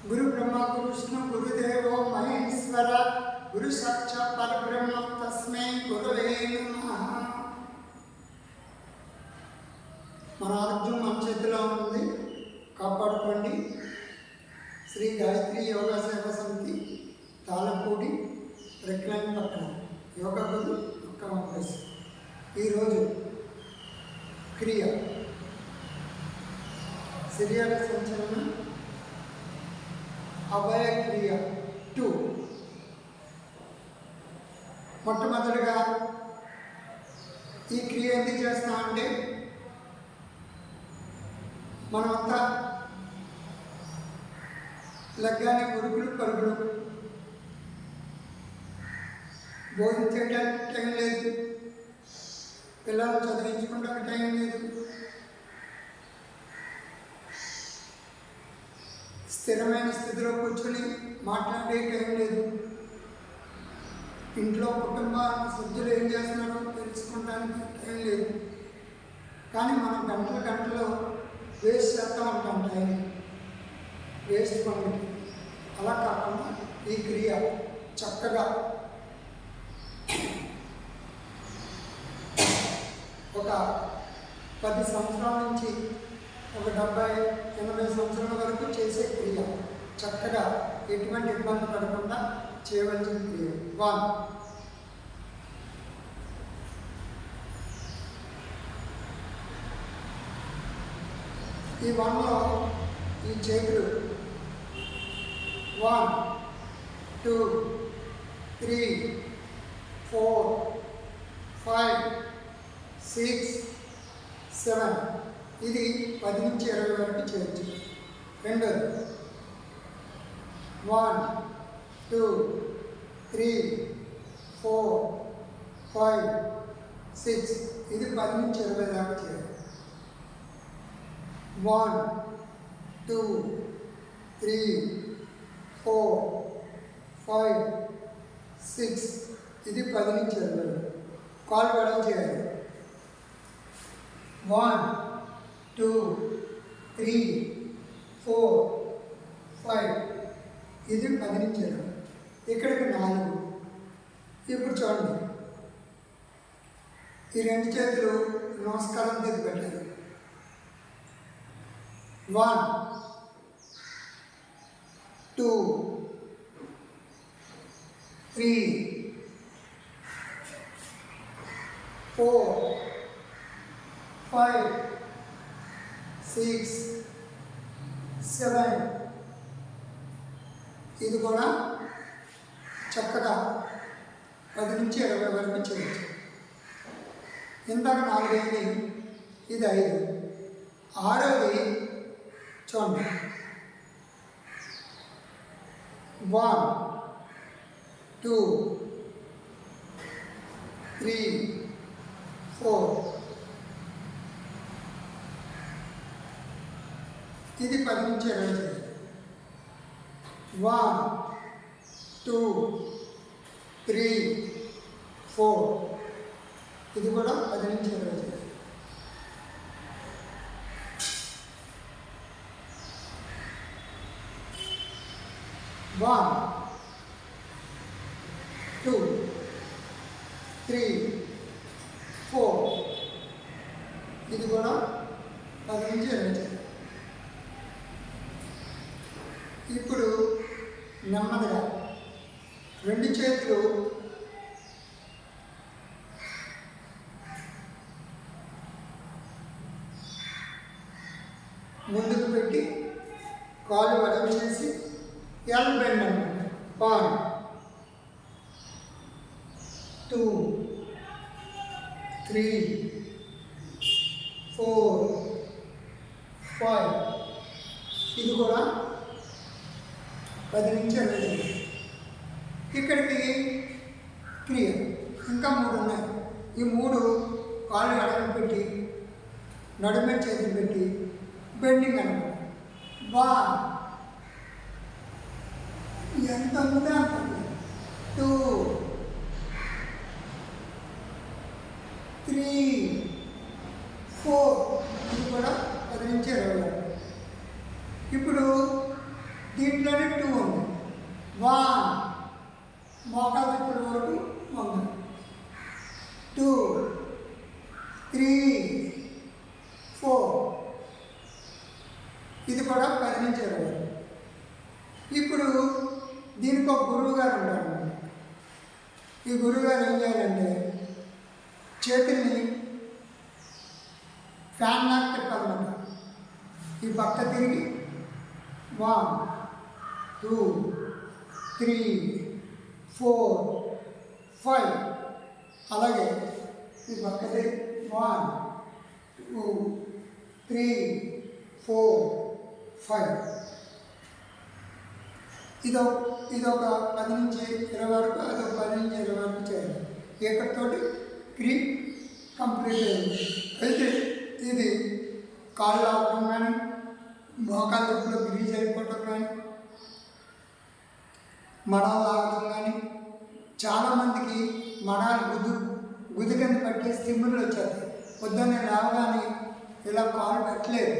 गुरु ब्रह्मा गुरु विष्णु गुरुदेवो महेश्वर गुरु साक्षात् परब्रह्म तस्मै गुरवे नमः। మన ఆరోగ్యం మన చేతిలో ఉంది, కాపాడుకోండి. శ్రీ గాయత్రి యోగా సేవా సమితి తాళపూడి రెక్లైన్ పక్కన యోగా గురు ఒక్క వంపేసి ఈరోజు క్రియ శరీర సంచలనం అభయ క్రియ 2. మొట్టమొదటిగా ఈ క్రియ ఎందుకు చేస్తామంటే మనమంతా లగ్గాన్ని ఉరుకులు పరుగులు, భోజనం చేయడానికి టైం లేదు, పిల్లలు చదివించుకోవడానికి టైం లేదు, స్థిరమైన స్థితిలో కూర్చొని మాట్లాడే టైం లేదు, ఇంట్లో కుటుంబ సభ్యులు ఏం చేస్తున్నారో తెలుసుకోవడానికి టైం లేదు. కానీ మనం గంటలు వేస్ట్ చేస్తూ ఉంటాం, టైం వేస్ట్ పనులు. అలా కాకుండా ఈ క్రియ చక్కగా ఒక 10 సంవత్సరాల నుంచి ఒక 70-80 సంవత్సరాల వరకు చేసే క్రియ. చక్కగా ఎటువంటి ఇబ్బంది పడకుండా చేయవలసిన క్రియ. 1. ఈ 1లో ఈ చేతులు 1 2 3 4 5 6 7 ఇది 10 నుంచి 20 వరకు చేయొచ్చు. రెండోది 1 2 3 4 5 6 ఇది 10 నుంచి 20 దాకా చేయాలి. 1 2 3 4 5 6 ఇది 10 నుంచి 20. కాలు వెడల్పు చేయాలి. 1 2 3 4 5 ఇది 10 నుంచి 20. ఇక్కడికి 4. ఇప్పుడు చూడండి, ఈ 2 చేతులు నమస్కారం చేసి పెట్టాలి. 1 2 3 4 5 6 7 ఇది కూడా చక్కగా 10 నుంచి 20 వరకు చేయొచ్చు. ఇందాక 4 అయింది, ఇది 5. 6వది చూడండి, 1 2 3 4 ఇది 10 నుంచి 20 చేయాలి. 1 2 3 4 ఇది కూడా 10 నుంచి 20 చేయాలి. 1 2 3 4 ఇది కూడా 10 నుంచి 20 చేయాలి. ఇప్పుడు నెమ్మదిగా 2 చేతులు ముందుకు పెట్టి కాలు వెడల్పు చేసి ఎల్ బెండ్ అన్నమాట. 1 2 3 4 5 ఇది కూడా 10 నుంచి 20. ఇక్కడికి క్రియ ఇంకా 3 ఉన్నాయి. ఈ 3 కాళ్ళు వెడల్పు పెట్టి నడుమ చేతులు పెట్టి బెండింగ్ అన్నమాట. ఎంత ఉందా 2 3 4 ఇది కూడా 10 నుంచి 20. ఇప్పుడు దీంట్లోనే 2 ఉంది. 1 మోకాలు ఇప్పుడు వరకు ఉంది. 2 3 4 ఇది కూడా 10 నుంచి 20. ఇప్పుడు దీనికి ఒక గురువు గారు ఉంటారు. ఈ గురువు గారు ఏం చేయాలంటే చేతుల్ని ఫ్యాన్ లాగా తిప్పాలన్నమాట. ఈ పక్క తిరిగి 1 2 3 4 5 అలాగే ఈ పక్క తిరిగి 1 2 3 4 5 ఇదొక 10 నుంచి 20 వరకు, అదొక 10 నుంచి 20 వరకు చేయాలి. ఇక్కడితోటి క్రీ కంప్లీట్ అయింది. అయితే ఇది కాళ్ళు ఆపడం కానీ, మోకాళ్ళ నొప్పులో గ్రీజ్ అయిపోవటం కానీ, మడాలు ఆగటం కానీ, చాలామందికి మడాలు గుది కింద పట్టేసి తిమ్ముళ్ళు వచ్చాయి. పొద్దున్నే లేవగానే ఇలా కాలు పెట్టలేదు,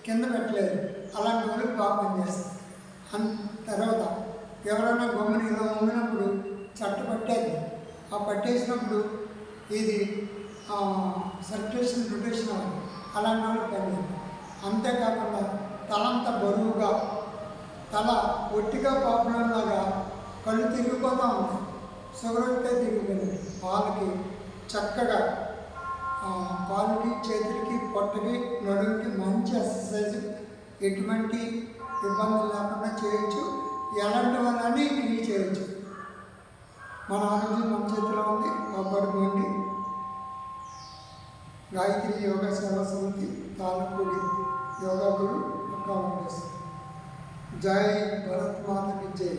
కింద పెట్టలేదు. అలాంటి వాళ్ళకి బాగా పనిచేస్తుంది. తర్వాత ఎవరైనా గమ్ముని ఇలా ఉండినప్పుడు చట్ట పట్టేది. ఆ పట్టేసినప్పుడు ఇది సర్క్యులేషన్ రొటేషన్ అవ్వాలి. అలాంటి వాళ్ళకి పని. అంతేకాకుండా తలంతా బరువుగా, తల ఒట్టిగా పాపంలాగా కళ్ళు తిరిగిపోతూ ఉంటాయి. షుగర్ వస్తే తిరిగిపోయింది. వాళ్ళకి చక్కగా కాలుకి, చేతులకి, పొట్టకి, నడుముకి మంచి ఎక్సర్సైజ్, ఎటువంటి ఇబ్బందులు లేకుండా చేయొచ్చు. ఎలాంటి వాళ్ళని క్రియేట్ చేయొచ్చు. మన ఆరోగ్యం మన చేతిలో ఉంది, కాపాడుకోండి. గాయత్రి యోగా సేవా సమితి తాలూకూడి యోగా గురు ఒక్క జై భరత్ మాతకి జై.